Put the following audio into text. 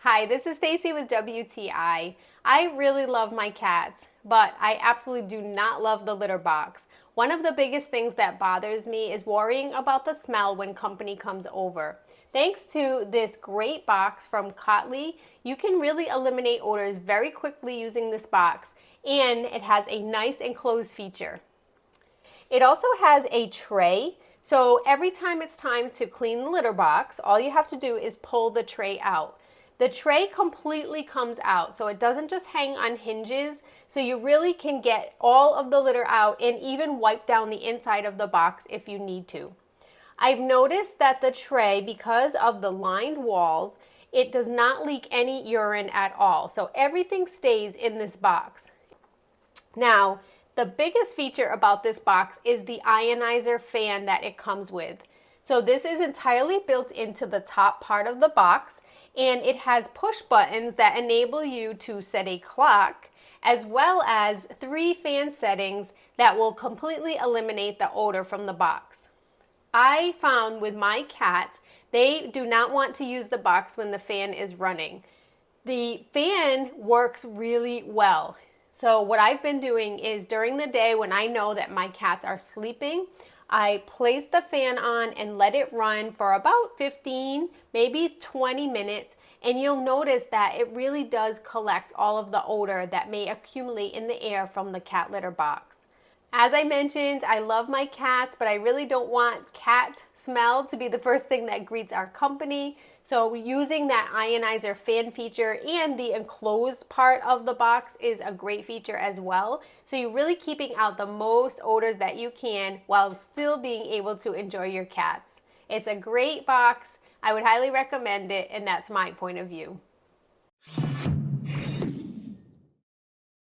Hi, this is Stacy with WTI. I really love my cats, but I absolutely do not love the litter box. One of the biggest things that bothers me is worrying about the smell when company comes over. Thanks to this great box from Kotlie, you can really eliminate odors very quickly using this box, and it has a nice enclosed feature. It also has a tray, so every time it's time to clean the litter box, all you have to do is pull the tray out. The tray completely comes out, so it doesn't just hang on hinges, so you really can get all of the litter out and even wipe down the inside of the box if you need to. I've noticed that the tray, because of the lined walls, it does not leak any urine at all, so everything stays in this box. Now, the biggest feature about this box is the ionizer fan that it comes with. So this is entirely built into the top part of the box, and it has push buttons that enable you to set a clock, as well as 3 fan settings that will completely eliminate the odor from the box. I found with my cats, they do not want to use the box when the fan is running. The fan works really well. So what I've been doing is during the day when I know that my cats are sleeping, I place the fan on and let it run for about 15, maybe 20 minutes, and you'll notice that it really does collect all of the odor that may accumulate in the air from the cat litter box. As I mentioned, I love my cats, but I really don't want cat smell to be the first thing that greets our company. So using that ionizer fan feature and the enclosed part of the box is a great feature as well. So you're really keeping out the most odors that you can while still being able to enjoy your cats. It's a great box. I would highly recommend it, and that's my point of view.